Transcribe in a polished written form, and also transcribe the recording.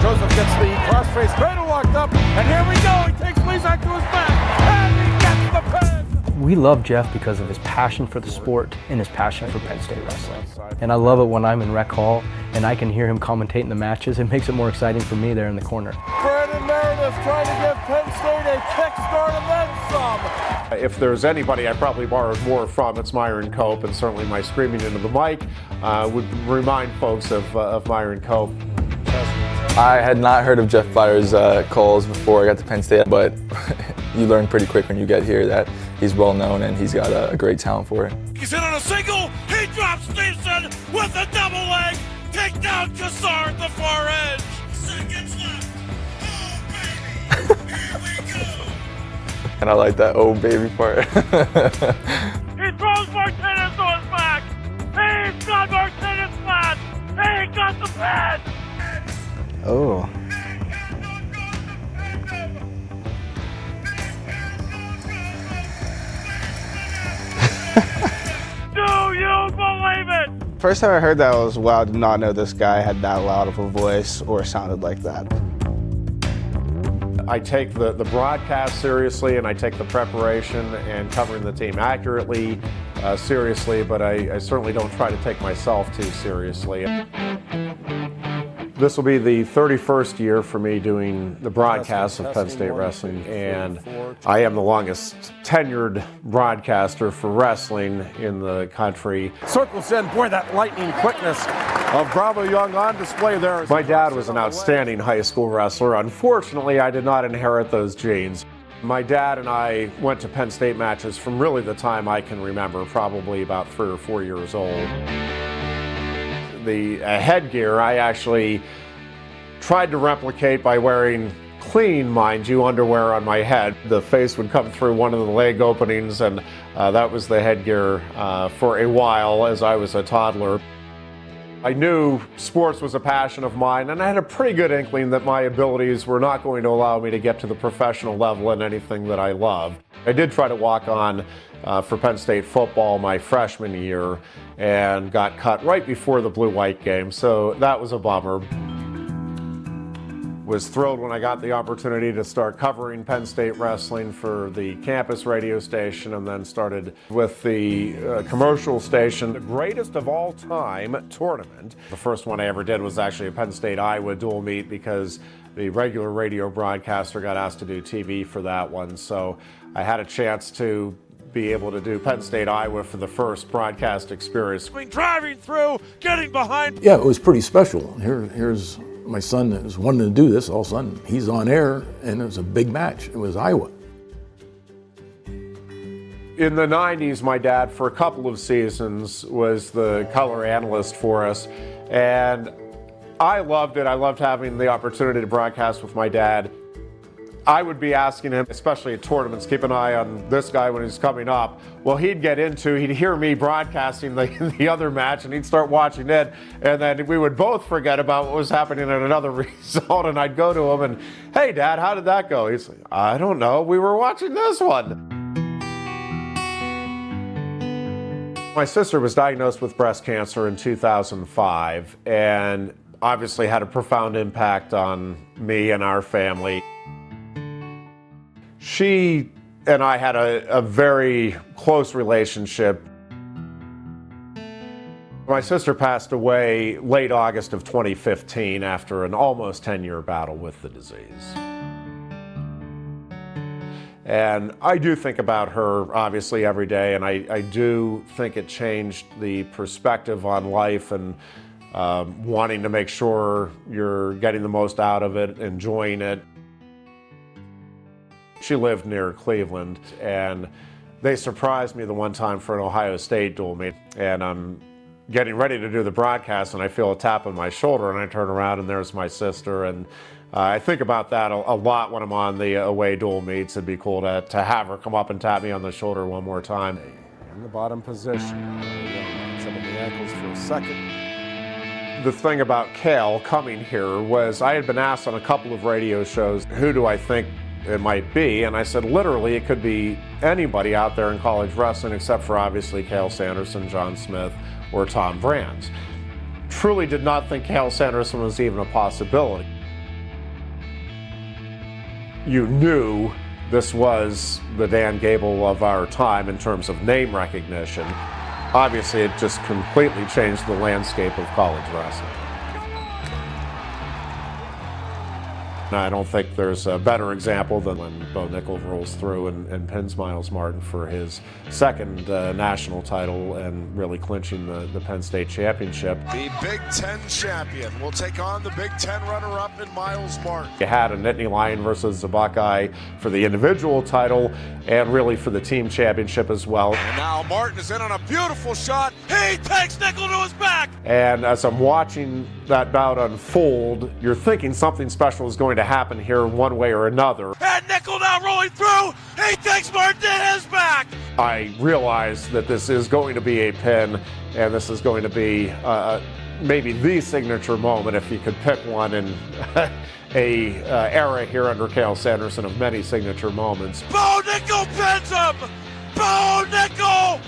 Joseph gets the crossface cradle locked up, and here we go. He takes Lezak to his back, and he gets the pin. We love Jeff because of his passion for the sport and his passion for Penn State wrestling. And I love it when I'm in Rec Hall and I can hear him commentating the matches. It makes it more exciting for me there in the corner. Brandon Meredith trying to give Penn State a kickstart and then some. If there's anybody I probably borrowed more from, it's Myron Cope, and certainly my screaming into the mic would remind folks of Myron Cope. I had not heard of Jeff Byers' calls before I got to Penn State, but you learn pretty quick when you get here that he's well known and he's got a great talent for it. He's in on a single, he drops Stevenson with a double leg, take down Kassar at the far edge. Seconds left, oh baby, here we go. And I like that oh baby part. He throws Martinez on his back, he's got Martinez flat, he got the pin. Oh. Do you believe it? First time I heard that was, wow, I did not know this guy had that loud of a voice or sounded like that. I take the broadcast seriously, and I take the preparation and covering the team accurately seriously, but I certainly don't try to take myself too seriously. This will be the 31st year for me doing the broadcast of Penn State wrestling, and I am the longest tenured broadcaster for wrestling in the country. Circles in, boy, that lightning quickness of Bravo Young on display there. My dad was an outstanding high school wrestler. Unfortunately, I did not inherit those genes. My dad and I went to Penn State matches from really the time I can remember, probably about 3 or 4 years old. The headgear I actually tried to replicate by wearing clean, mind you, underwear on my head. The face would come through one of the leg openings, and that was the headgear for a while as I was a toddler. I knew sports was a passion of mine, and I had a pretty good inkling that my abilities were not going to allow me to get to the professional level in anything that I loved. I did try to walk on for Penn State football my freshman year and got cut right before the blue-white game, so that was a bummer. Was thrilled when I got the opportunity to start covering Penn State wrestling for the campus radio station, and then started with the commercial station. The greatest of all time tournament. The first one I ever did was actually a Penn State-Iowa dual meet because the regular radio broadcaster got asked to do TV for that one, so I had a chance to be able to do Penn State, Iowa for the first broadcast experience. Driving through, getting behind. Yeah, it was pretty special. Here's my son that was wanting to do this. All of a sudden, he's on air, and it was a big match. It was Iowa. In the 90s, my dad, for a couple of seasons, was the color analyst for us, and I loved it. I loved having the opportunity to broadcast with my dad. I would be asking him, especially at tournaments, keep an eye on this guy when he's coming up. Well, he'd hear me broadcasting the other match, and he'd start watching it, and then we would both forget about what was happening in another result, and I'd go to him and, hey, Dad, how did that go? He's like, I don't know, we were watching this one. My sister was diagnosed with breast cancer in 2005, and obviously had a profound impact on me and our family. She and I had a very close relationship. My sister passed away late August of 2015 after an almost 10-year battle with the disease. And I do think about her, obviously, every day, and I do think it changed the perspective on life and wanting to make sure you're getting the most out of it, enjoying it. She lived near Cleveland, and they surprised me the one time for an Ohio State dual meet, and I'm getting ready to do the broadcast, and I feel a tap on my shoulder, and I turn around, and there's my sister, and I think about that a lot when I'm on the away dual meets. It'd be cool to have her come up and tap me on the shoulder one more time. In the bottom position. Up on the ankles for a second. The thing about Cael coming here was I had been asked on a couple of radio shows, who do I think it might be, and I said literally it could be anybody out there in college wrestling except for obviously Cael Sanderson, John Smith, or Tom Brands. Truly did not think Cael Sanderson was even a possibility. you knew this was the Dan Gable of our time in terms of name recognition. Obviously, it just completely changed the landscape of college wrestling. I don't think there's a better example than when Bo Nickel rolls through and pins Myles Martin for his second national title and really clinching the Penn State championship. The Big Ten champion will take on the Big Ten runner-up in Myles Martin. You had a Nittany Lion versus the Buckeye for the individual title and really for the team championship as well. And now Martin is in on a beautiful shot. He takes Nickel to his back. And as I'm watching that bout unfold, you're thinking something special is going to happen here one way or another. And Nickel now rolling through. He takes Martin to his back. I realize that this is going to be a pin, and this is going to be maybe the signature moment, if you could pick one in a era here under Cael Sanderson of many signature moments. Bo Nickel pins him. Bo Nickel